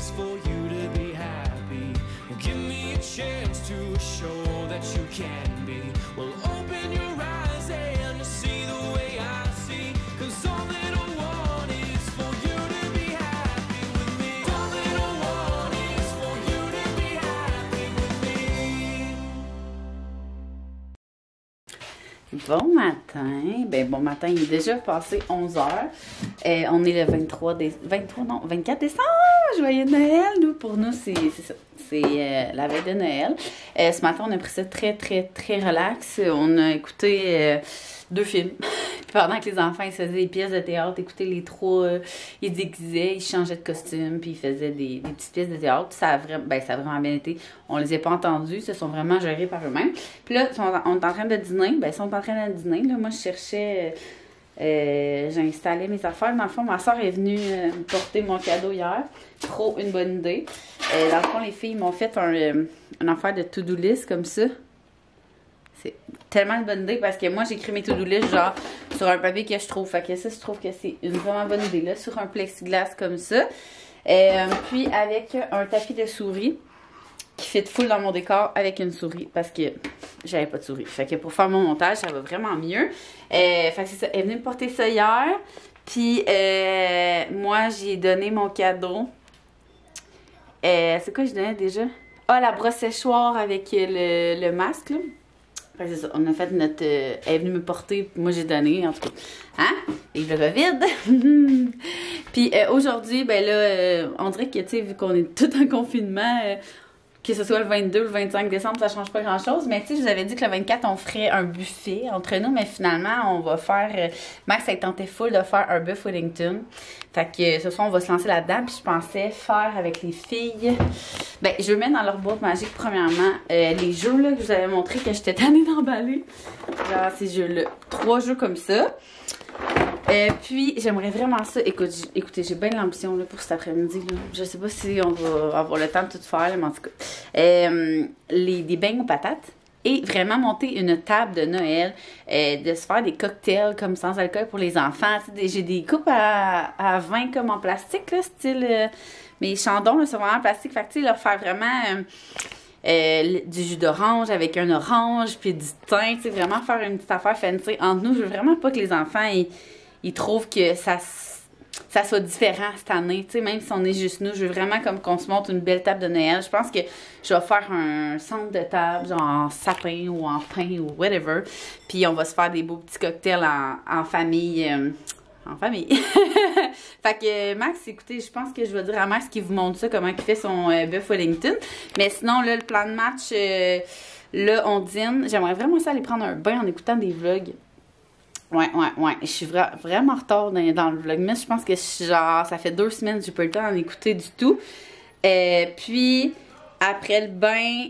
is for you to be happy. Give me a chance to show that you can be. Well, open your eyes and see the way I see. 'Cause all that I want is for you to be happy with me. All that I want is for you to be happy with me. Bon matin. Bon matin, il est déjà passé 11 h. On est le 24 décembre. Joyeux Noël. Pour nous, c'est ça. C'est la veille de Noël. Ce matin, on a pris ça très relax. On a écouté 2 films. Pendant que les enfants ils faisaient des pièces de théâtre, écoutaient les 3, ils déguisaient, ils changeaient de costume, puis ils faisaient des petites pièces de théâtre. Ça a vraiment bien été. On les a pas entendus, ils se sont vraiment gérés par eux-mêmes. Puis là, on est en train de dîner. Ils sont en train de dîner. Là, moi, je cherchais... j'ai installé mes affaires. Dans le fond, ma soeur est venue me porter mon cadeau hier. Trop une bonne idée. Dans le fond, les filles m'ont fait un affaire de to-do list comme ça. C'est tellement une bonne idée parce que moi, j'écris mes to-do list genre sur un papier que je trouve. Fait que ça, je trouve que c'est une vraiment bonne idée là, sur un plexiglas comme ça. Puis avec un tapis de souris qui fit full dans mon décor avec une souris parce que j'avais pas de souris. Fait que pour faire mon montage, ça va vraiment mieux. Fait que c'est ça. Elle est venue me porter ça hier. Puis moi, j'ai donné mon cadeau. C'est quoi je donnais déjà? Ah, la brosse séchoir avec le masque là. Fait que c'est ça. On a fait notre... elle est venue me porter, moi j'ai donné, en tout cas. Hein? Vive le COVID! Puis aujourd'hui, on dirait que, tu sais, vu qu'on est tout en confinement... que ce soit le 22 ou le 25 décembre, ça change pas grand-chose. Mais tu sais, je vous avais dit que le 24, on ferait un buffet entre nous. Mais finalement, on va faire... Max a tenté full de faire un buff Wellington. Fait que ce soir, on va se lancer là-dedans. Puis je pensais faire avec les filles... je vais mettre dans leur boîte magique, premièrement, les jeux là, que je vous avais montré que j'étais tannée d'emballer. Genre ces jeux-là. 3 jeux comme ça. Puis j'aimerais vraiment ça. Écoutez, j'ai bien l'ambition pour cet après-midi. Je sais pas si on va avoir le temps de tout faire, mais en tout cas. Des beignes aux patates. Et vraiment monter une table de Noël. De se faire des cocktails comme sans alcool pour les enfants. J'ai des coupes à vin comme en plastique, là, style. Mes chandons, là, c'est vraiment en plastique. Fait que tu sais, leur faire vraiment. Du jus d'orange avec un orange puis du thym, tu sais, vraiment faire une petite affaire fancy entre nous. Je veux vraiment pas que les enfants ils trouvent que ça soit différent cette année, tu sais, même si on est juste nous. Je veux vraiment comme qu'on se montre une belle table de Noël. Je pense que je vais faire un centre de table genre en sapin ou en pin ou whatever, puis on va se faire des beaux petits cocktails en famille. En famille. Fait que Max, écoutez, je pense que je vais dire à Max qu'il vous montre ça, comment il fait son buff Wellington. Mais sinon, là, le plan de match, là, on dîne. J'aimerais vraiment ça aller prendre un bain en écoutant des vlogs. Ouais. Je suis vraiment en retard dans le vlog. Mais je pense que genre, ça fait 2 semaines que j'ai pas eu le temps d'en écouter du tout. Puis, après le bain,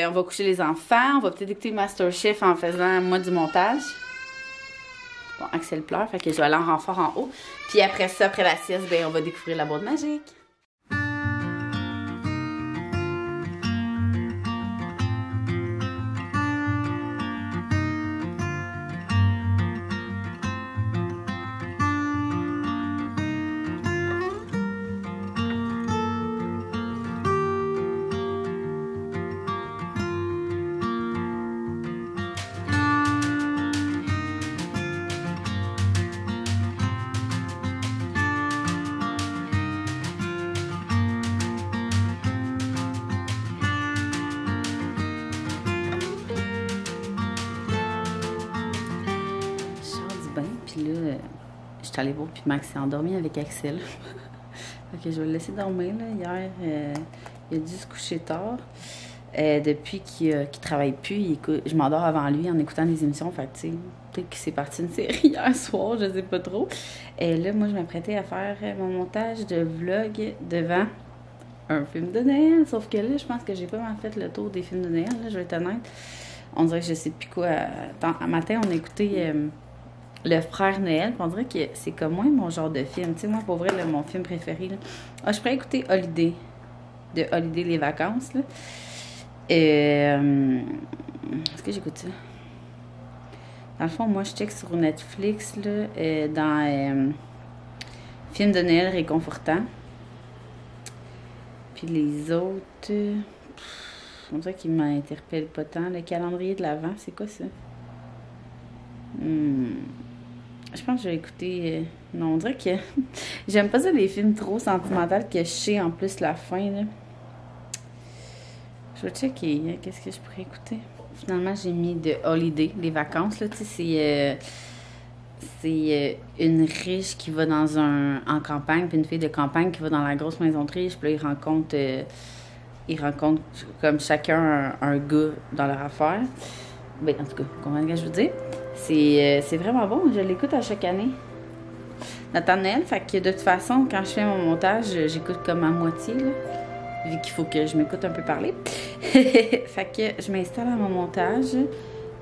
on va coucher les enfants. On va peut-être écouter Masterchef en faisant, moi, du montage. Bon, Axel pleure, fait que je vais aller en renfort en haut. Puis après ça, après la sieste, on va découvrir la boîte magique. Puis là, je suis allée voir, puis Max s'est endormi avec Axel. Fait que je vais le laisser dormir, là. Hier, il a dû se coucher tard. Depuis qu'il travaille plus, je m'endors avant lui en écoutant des émissions. Fait que, tu sais, peut-être qu'il s'est parti une série hier soir, je sais pas trop. Et là, moi, je m'apprêtais à faire mon montage de vlog devant un film de Noël. Sauf que là, je pense que j'ai pas mal fait le tour des films de Noël, là, je vais être honnête. On dirait que je sais plus quoi. Un matin, on a écouté... Le Frère Noël, on dirait que c'est comme moi mon genre de film. Tu sais, moi, pour vrai, là, mon film préféré, là. Ah, je pourrais écouter Holiday. De Holiday, les vacances, là. Est-ce que j'écoute ça? Dans le fond, moi, je check sur Netflix, là, dans Film de Noël réconfortant. Puis les autres... on dirait qu'ils m'interpellent pas tant. Le calendrier de l'Avent, c'est quoi ça? Je pense que je vais écouter... non, on dirait que... j'aime pas ça, les films trop sentimentaux que je sais en plus la fin, là. Je vais checker. Hein, qu'est-ce que je pourrais écouter? Finalement, j'ai mis de Holiday, les vacances, là. Tu sais, c'est une riche qui va en campagne, puis une fille de campagne qui va dans la grosse maison de riche, puis là, ils rencontrent comme chacun un gars dans leur affaire. Ben, en tout cas, vous comprenez ce que je veux dire? C'est vraiment bon, je l'écoute à chaque année. Nathaniel, fait que de toute façon, quand je fais mon montage, j'écoute comme à moitié, là, vu qu'il faut que je m'écoute un peu parler. Fait que je m'installe à mon montage.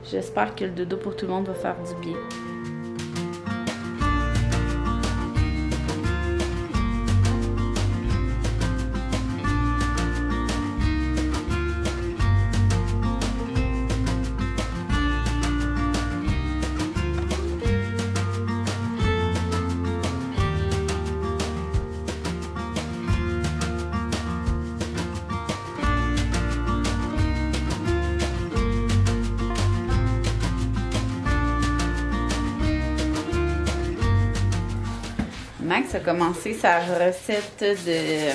J'espère que le dodo pour tout le monde va faire du bien. Max a commencé sa recette de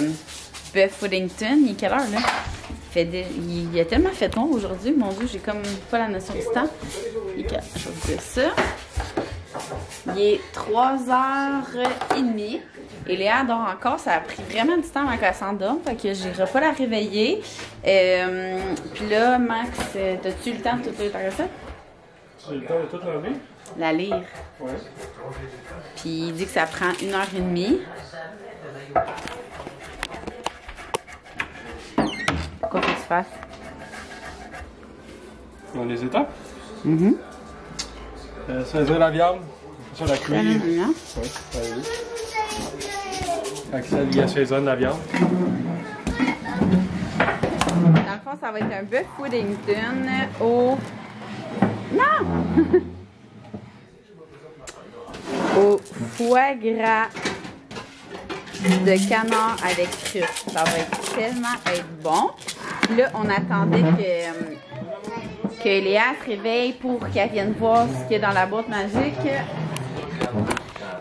bœuf Wellington. Il est quelle heure, là? Il a tellement fait long aujourd'hui. Mon Dieu, j'ai comme pas la notion du temps. Je vais vous dire ça. Il est 3h30. Et Léa dort encore. Ça a pris vraiment du temps avant qu'elle s'endorme. Fait que j'irai pas la réveiller. Puis là, Max, t'as-tu eu le temps de toute ta recette? J'ai eu le temps de tout l'enlever? La lire. Ouais. Puis il dit que ça prend 1h30. Quoi que tu fasses? Dans les étapes? Mm-hmm. Saisir la viande. Ça, la cuire. Oui, allez. Axel, il assaisonne la viande. dans le fond, ça va être un bœuf Wellington au... Non! Au foie gras de canard avec truffes. Ça va tellement être bon. Puis là, on attendait que Léa se réveille pour qu'elle vienne voir ce qu'il y a dans la boîte magique.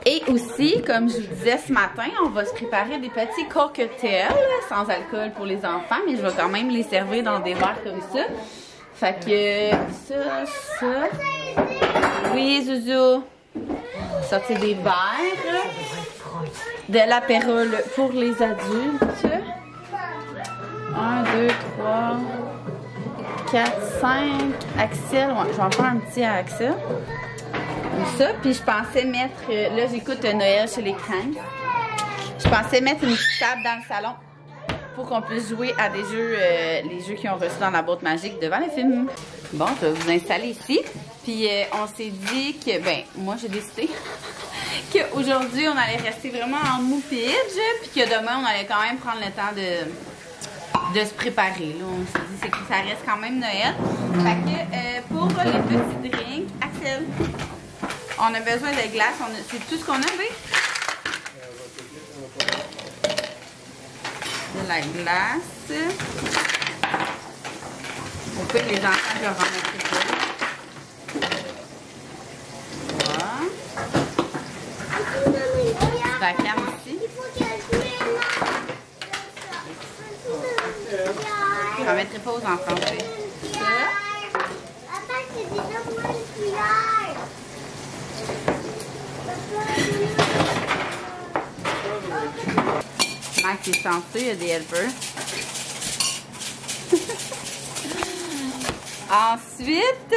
Et aussi, comme je vous disais ce matin, on va se préparer des petits cocktails sans alcool pour les enfants, mais je vais quand même les servir dans des verres comme ça. Fait que ça. Oui, Zouzou. Sortir des verres. De l'apérole pour les adultes. 1, 2, 3, 4, 5. Axel. Ouais, je vais en faire un petit à Axel. Comme ça. Puis je pensais mettre... là, j'écoute Noël chez les Cranks. Je pensais mettre une petite table dans le salon pour qu'on puisse jouer à des jeux, les jeux qu'ils ont reçus dans la boîte magique devant le film. Bon, je vais vous installer ici. Puis on s'est dit que, ben, moi j'ai décidé qu'aujourd'hui on allait rester vraiment en mou-pidge, puis que demain on allait quand même prendre le temps de se préparer. Là, on s'est dit que ça reste quand même Noël. Fait que pour les petits drinks, Axel, on a besoin de glace. C'est tout ce qu'on a, oui? De la glace. On peut les enfants leur en mettre ça. Voilà. Vacarme ici. Je ne remettrai pas aux enfants. Ça. Max est chanceux, il y a des helpers. Ensuite,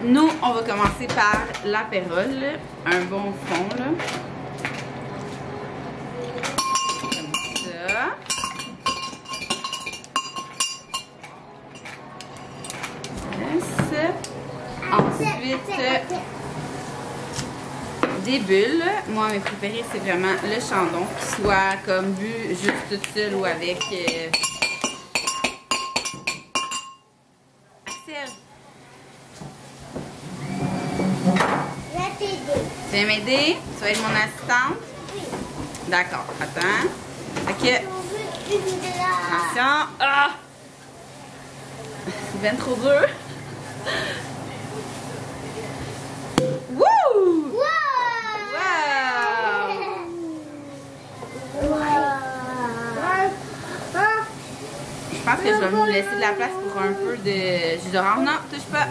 nous, on va commencer par l'apérole. Un bon fond, là. Comme ça. Ensuite, des bulles. Moi, mes préférés, c'est vraiment le chandon, qui soit comme bu juste toute seule ou avec... Axel. Tu viens m'aider? Tu vas être mon assistante? D'accord, attends. Ok. On veut une glace. Attention. Ah! C'est bien trop dur. Wouh! Wow! Wow! Je pense que je vais vous laisser de la place pour un peu de jus d'orange. Non, touche pas.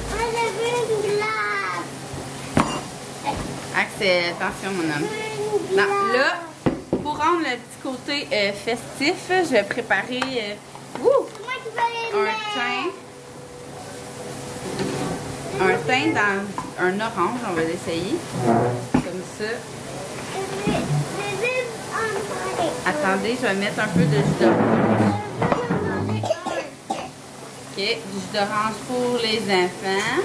Moi, je veux une glace. Axel, attention mon homme. Non, là, pour rendre le petit côté festif, je vais préparer Moi qui veux les un thym dans un orange. On va l'essayer. Comme ça. Attendez, je vais mettre un peu de jus d'orange. Ok, du jus d'orange pour les enfants.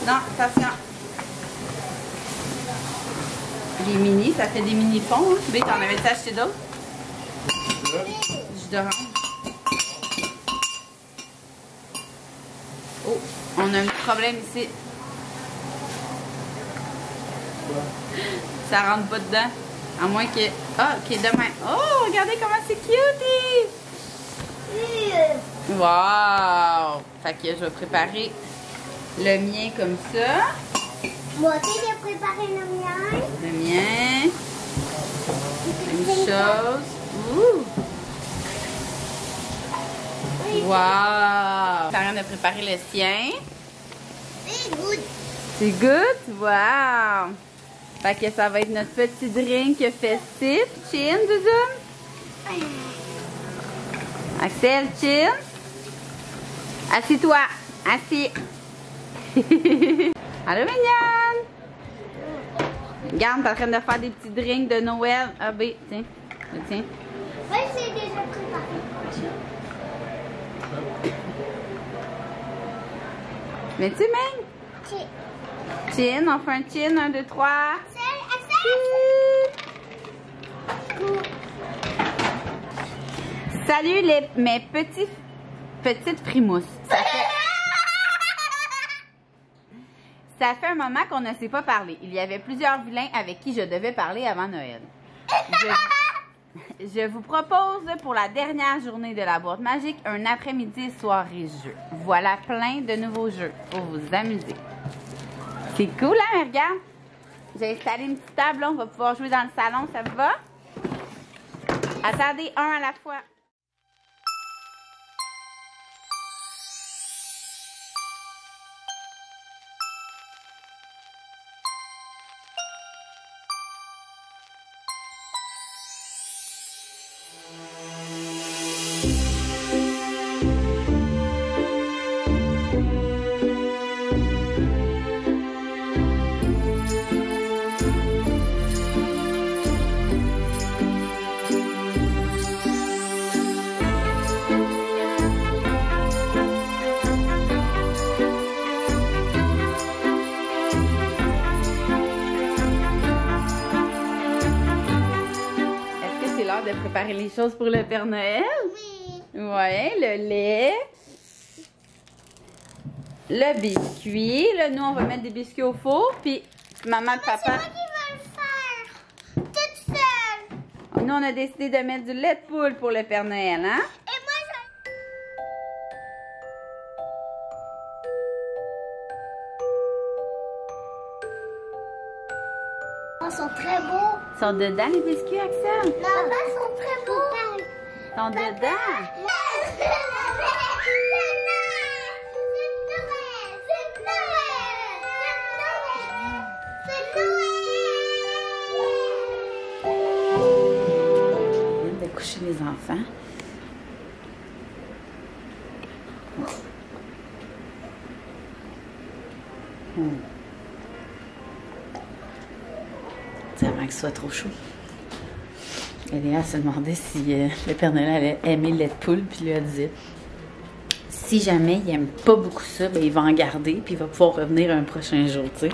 Non, attention. Les mini, ça fait des mini fonds. Hein? B, t'en avais-tu acheté d'autres? Du jus d'orange. Oh, on a un petit problème ici. Ça rentre pas dedans. À moins que... Ah, ok, demain. Oh, regardez comment c'est cute! Wow! Fait que je vais préparer le mien comme ça. Moi aussi, j'ai préparé le mien. Le mien. Même chose. Ouh! Wow! Karen a préparé le sien. C'est good. C'est good? Wow! Fait que ça va être notre petit drink festif. Chin, Zouzoum? Axel, chin? Assis-toi. Assis. Allô, mignonne? Regarde, t'es en train de faire des petits drinks de Noël. Ah, B, tiens. Tiens. Moi, j'ai déjà préparé. Mais tu m'aimes? Chin. Chin, on fait un chin. 1, 2, 3. Salut mes petites frimousses. Ça fait un moment qu'on ne s'est pas parlé. Il y avait plusieurs vilains avec qui je devais parler avant Noël. Je vous propose pour la dernière journée de la boîte magique un après-midi soirée jeu. Voilà plein de nouveaux jeux pour vous amuser. C'est cool, hein, mais regarde. J'ai installé une petite table, là, on va pouvoir jouer dans le salon, ça vous va? Attendez, un à la fois. De préparer les choses pour le Père Noël. Oui. Ouais, le lait, le biscuit. Là, nous, on va mettre des biscuits au four. Puis, maman et papa. C'est moi qui veux le faire. Toute seule. Nous, on a décidé de mettre du lait de poule pour le Père Noël, hein? Et moi, je... Ils sont très beaux. Ils sont dedans, les biscuits, Axel? Non, ils sont très beaux. Ils sont dedans. On vient de coucher les enfants. C'est avant que ce soit trop chaud. Léa se demandait si le Père Noël allait aimer le lait de poule, puis lui a dit si jamais il aime pas beaucoup ça, ben il va en garder, puis il va pouvoir revenir un prochain jour, tu sais.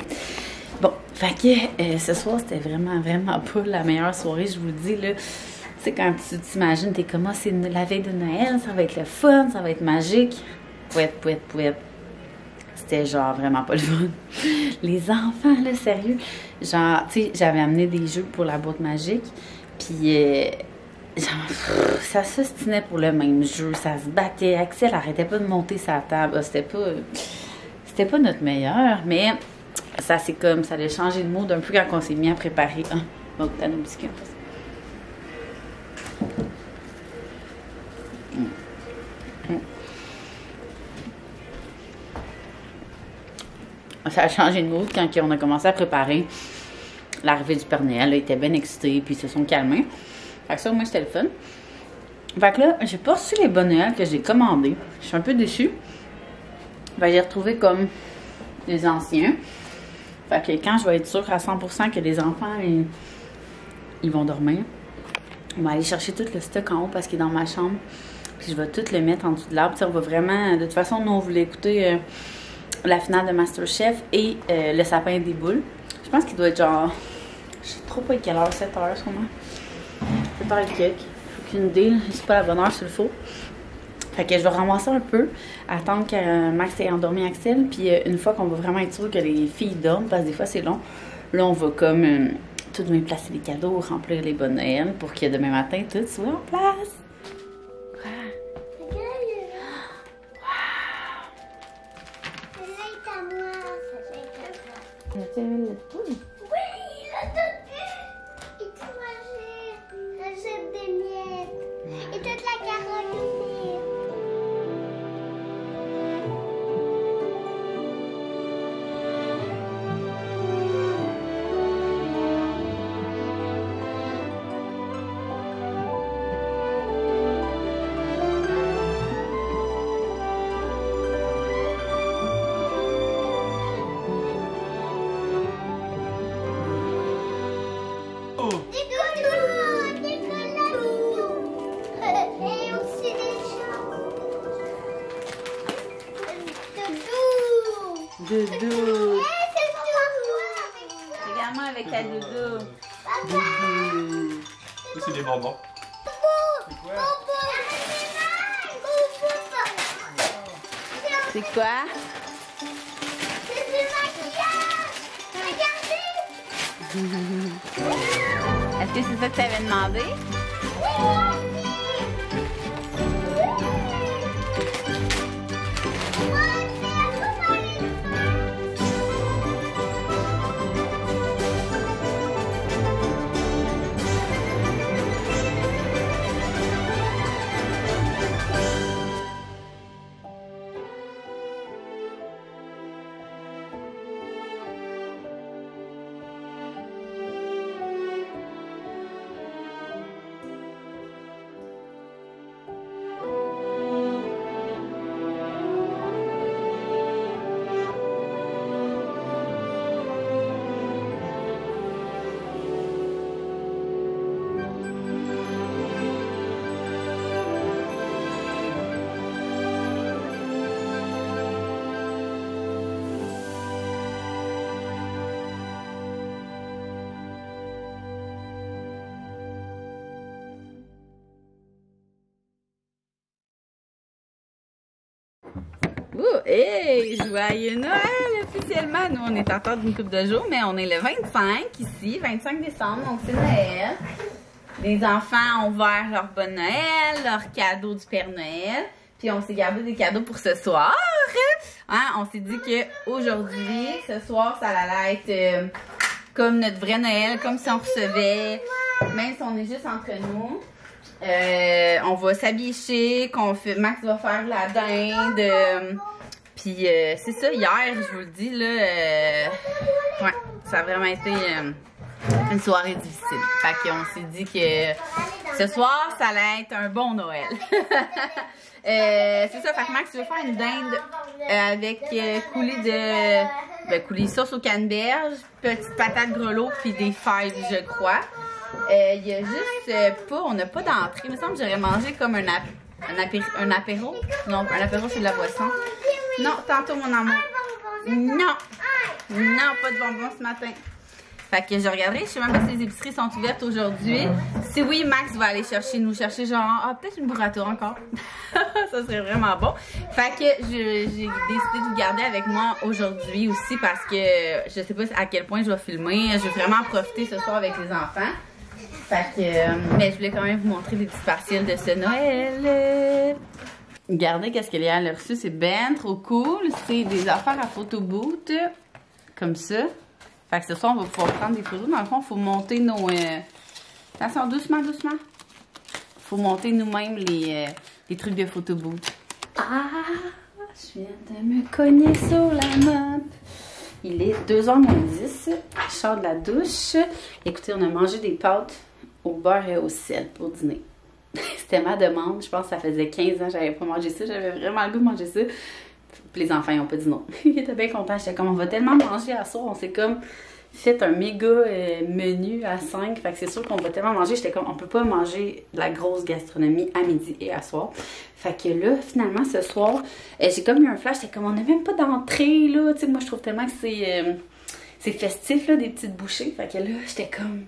Bon, fait que ce soir, c'était vraiment pas la meilleure soirée, je vous le dis, là. Tu sais, quand tu t'imagines, t'es comme, ah, c'est la veille de Noël, ça va être le fun, ça va être magique. Pouette. c'était genre vraiment pas le fun. Les enfants, là, sérieux. Genre, tu sais, j'avais amené des jeux pour la boîte magique, puis genre, ça s'ostinait pour le même jeu, ça se battait. Axel arrêtait pas de monter sa table. C'était pas notre meilleur, mais ça c'est comme, ça allait changer de mood un peu quand on s'est mis à préparer. Ah, on va goûter à nos biscuits en fait. Ça a changé de mood quand on a commencé à préparer l'arrivée du Père Noël. Ils étaient bien excités, puis ils se sont calmés. Fait que ça, moi, c'était le fun. Fait que là, j'ai pas reçu les bons Noël que j'ai commandés. Je suis un peu déçue. Fait que j'ai retrouvé comme les anciens. Fait que quand je vais être sûre à 100% que les enfants, ils vont dormir, on va aller chercher tout le stock en haut parce qu'il est dans ma chambre. Puis je vais tout le mettre en dessous de l'arbre. On va vraiment... De toute façon, nous, on voulait écouter la finale de MasterChef et le sapin des boules. Je pense qu'il doit être genre... Je sais trop pas quelle heure, 7 heures sûrement. 7 heures et quelques. Aucune idée, c'est pas la bonne heure sur le faux. Fait que je vais ramasser un peu, attendre que Max ait endormi Axel, puis une fois qu'on va vraiment être sûr que les filles dorment, parce que des fois c'est long, là on va comme tout de même placer les cadeaux, remplir les bonnes Noël pour que demain matin tout soit en place. As-tu aimé le tout? Oui, le tout. Et tu manges, rachète des miettes. Et toute la carotte aussi. Et aussi des choses. Doudou. Doudou. C'est doudou. Regarde-moi avec ta doudou. Ça, c'est des bonbons. C'est quoi? C'est du maquillage. Regardez. Est-ce que c'est ça que tu avais demandé? Oh, hey! Joyeux Noël officiellement! Nous, on est en retard d'une couple de jours, mais on est le 25 ici, 25 décembre, donc c'est Noël. Les enfants ont ouvert leur bon Noël, leur cadeau du Père Noël, puis on s'est gardé des cadeaux pour ce soir. Hein? On s'est dit qu'aujourd'hui, ce soir, ça allait être comme notre vrai Noël, comme si on recevait, même si on est juste entre nous. On va s'habiller chic, Max va faire la dinde, puis c'est ça, hier, je vous le dis, là, ouais, ça a vraiment été une soirée difficile. Fait qu'on s'est dit que ce soir, ça allait être un bon Noël. C'est ça, fait que Max veut faire une dinde avec coulis sauce au canneberge, petite patate grelot, puis des fèves, je crois. Il y a juste pas, on n'a pas d'entrée. Il me semble que j'aurais mangé comme un apéro. Non, un apéro c'est de la boisson. Non, tantôt mon amour. Non, non, pas de bonbons ce matin. Fait que je regarderai, je sais même pas si les épiceries sont ouvertes aujourd'hui. Si oui, Max va aller nous chercher genre, peut-être une burrata encore. Ça serait vraiment bon. Fait que j'ai décidé de vous garder avec moi aujourd'hui aussi parce que je sais pas à quel point je vais filmer. Je vais vraiment profiter ce soir avec les enfants. Fait que, mais je voulais quand même vous montrer les petits partiels de ce Noël. Regardez qu'est-ce que Léa a reçu, c'est ben trop cool. C'est des affaires à photo boot, comme ça. Fait que ce soir, on va pouvoir prendre des photos. Dans le fond, il faut monter nos... Attention, doucement, doucement. Il faut monter nous-mêmes les trucs de photo boot. Ah, je viens de me cogner sur la map. Il est 2h-10. Je sors de la douche. Écoutez, on a mangé des pâtes au beurre et au sel pour dîner. C'était ma demande. Je pense que ça faisait 15 ans que j'avais pas mangé ça. J'avais vraiment le goût de manger ça. Puis les enfants, ils n'ont pas dit non. Ils étaient bien contents. J'étais comme, on va tellement manger à soir. On s'est comme fait un méga menu à 5. Fait que c'est sûr qu'on va tellement manger. J'étais comme, on peut pas manger de la grosse gastronomie à midi et à soir. Fait que là, finalement, ce soir, j'ai comme eu un flash. J'étais comme, on n'a même pas d'entrée, là. Tu sais, moi, je trouve tellement que c'est festif, là, des petites bouchées. Fait que là, j'étais comme...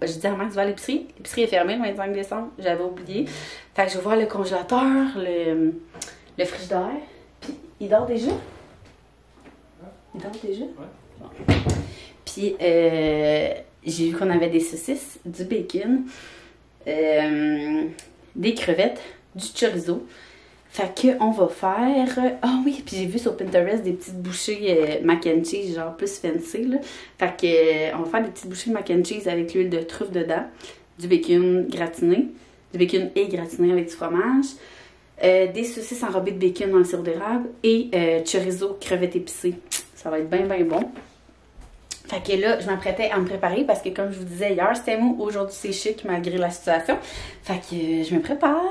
Je dis à Max, va à l'épicerie. L'épicerie est fermée le 25 décembre. J'avais oublié. Fait que je vais voir le congélateur, le frigidaire. Puis, il dort déjà? Il dort déjà? Ouais. Bon. Puis, j'ai vu qu'on avait des saucisses, du bacon, des crevettes, du chorizo. Fait que on va faire... Ah oui, puis j'ai vu sur Pinterest des petites bouchées mac and cheese, genre plus fancy, là. Fait que on va faire des petites bouchées de mac and cheese avec l'huile de truffe dedans, du bacon gratiné, du bacon et gratiné avec du fromage, des saucisses enrobées de bacon dans le sirop d'érable et chorizo, crevettes épicées. Ça va être bien, bien bon. Fait que là, je m'apprêtais à me préparer parce que comme je vous disais hier, c'était mou. Aujourd'hui, c'est chic malgré la situation. Fait que je me prépare.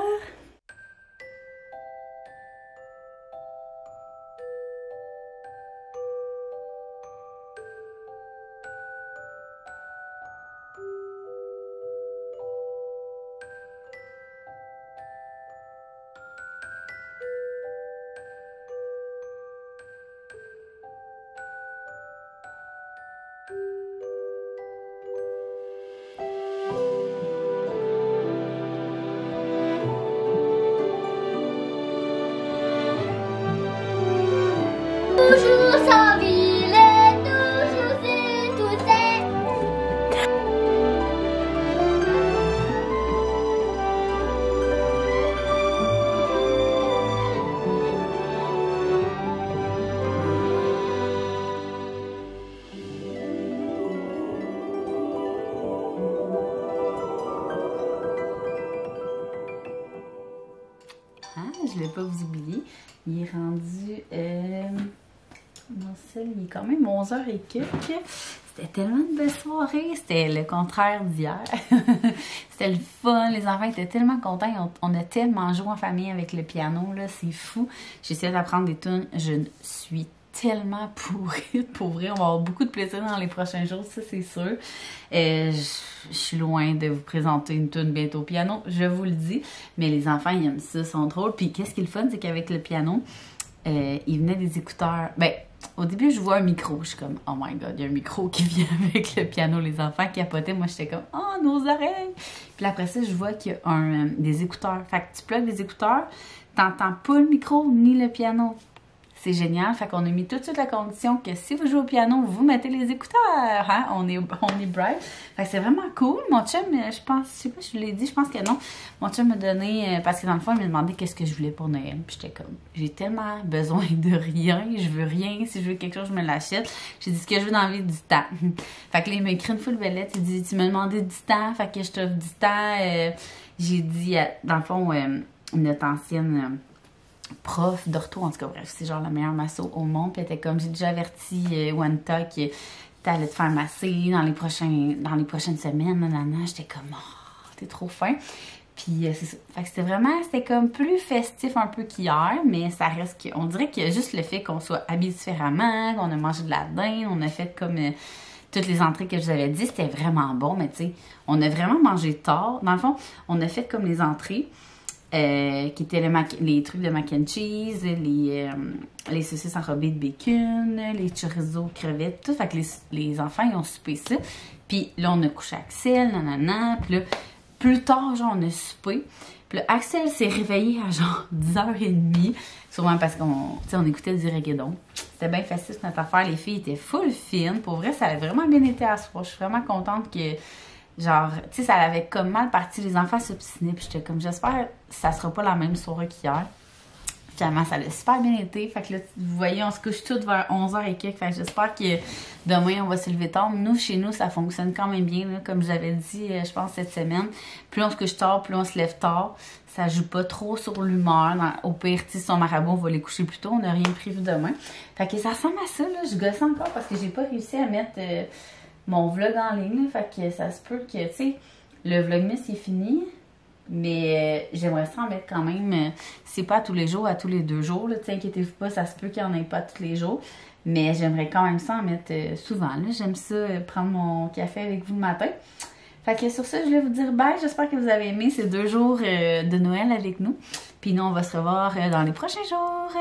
Toujours sans ville, toujours c'est tout c'est. Ah, je ne vais pas vous oublier. Il est rendu... Mon sel, il est quand même 11h et quelques. C'était tellement une belle soirée. C'était le contraire d'hier. C'était le fun. Les enfants étaient tellement contents. On a tellement joué en famille avec le piano. Là, c'est fou. J'essaie d'apprendre des tunes. Je suis tellement pourrie. Pour vrai, on va avoir beaucoup de plaisir dans les prochains jours. Ça, c'est sûr. Je suis loin de vous présenter une tune bientôt au piano. Je vous le dis. Mais les enfants, ils aiment ça. Ils sont drôles. Puis, qu'est-ce qui est le fun, c'est qu'avec le piano, il venait des écouteurs. Ben, au début, je vois un micro. Je suis comme, oh my god, il y a un micro qui vient avec le piano. Les enfants capotaient. Moi, j'étais comme, oh, nos oreilles. Puis après ça, je vois qu'il y a des écouteurs. Fait que tu plugues des écouteurs, t'entends pas le micro ni le piano. C'est génial. Fait qu'on a mis tout de suite la condition que si vous jouez au piano, vous mettez les écouteurs. Hein? On est bright. Fait que c'est vraiment cool. Mon chum, je pense, je sais pas si je l'ai dit, je pense que non. Mon chum m'a donné, parce que dans le fond, il m'a demandé qu'est-ce que je voulais pour Noël. Puis j'étais comme, j'ai tellement besoin de rien. Je veux rien. Si je veux quelque chose, je me l'achète. J'ai dit ce que je veux dans la vie, du temps. Fait que là, il m'a écrit une full bellette. Il dit, tu m'as demandé du temps. Fait que je t'offre du temps. J'ai dit, dans le fond, notre ancienne... prof d'ortho, en tout cas, bref, c'est genre la meilleure masso au monde. Puis elle était comme, j'ai déjà averti Wanta que t'allais te faire masser dans les prochaines semaines, nanana. J'étais comme, oh, t'es trop fin. Puis c'est ça. Fait que c'était comme plus festif un peu qu'hier, mais ça reste on dirait qu'il y a juste le fait qu'on soit habillé différemment, qu'on a mangé de la dinde, on a fait comme toutes les entrées que je vous avais dit, c'était vraiment bon, mais tu sais, on a vraiment mangé tard. Dans le fond, on a fait comme les entrées. qui étaient les trucs de mac and cheese, les saucisses enrobées de bacon, les chorizo crevettes, tout. Fait que les enfants, ils ont soupé ça. Puis là, on a couché Axel, nanana. Puis là, plus tard, genre, on a soupé. Puis là, Axel s'est réveillé à genre 10h30. Sûrement parce qu'on écoutait du reggaeton. C'était bien facile notre affaire. Les filles étaient full fines. Pour vrai, ça a vraiment bien été à soir. Je suis vraiment contente que, genre, tu sais, ça avait comme mal parti. Les enfants s'obstinaient. Puis j'étais comme, j'espère que ça sera pas la même soirée qu'hier. Finalement, ça a super bien été. Fait que là, vous voyez, on se couche toutes vers 11h et quelques. Fait que j'espère que demain, on va se lever tard. Nous, chez nous, ça fonctionne quand même bien. Là, comme je l'avais dit, je pense, cette semaine. Plus on se couche tard, plus on se lève tard. Ça joue pas trop sur l'humeur. Au pire, si son marabout, on va les coucher plus tôt. On n'a rien prévu demain. Fait que ça ressemble à ça. Là. Je gosse encore parce que j'ai pas réussi à mettre mon vlog en ligne. Là. Fait que ça se peut que, tu sais, le vlogmas, il est fini. Mais j'aimerais ça en mettre quand même. C'est pas tous les jours, à tous les 2 jours. Là, inquiétez-vous pas, ça se peut qu'il n'y en ait pas tous les jours. Mais j'aimerais quand même ça en mettre souvent. J'aime ça, prendre mon café avec vous le matin. Fait que sur ça, je voulais vous dire bye. J'espère que vous avez aimé ces 2 jours de Noël avec nous. Puis nous, on va se revoir dans les prochains jours.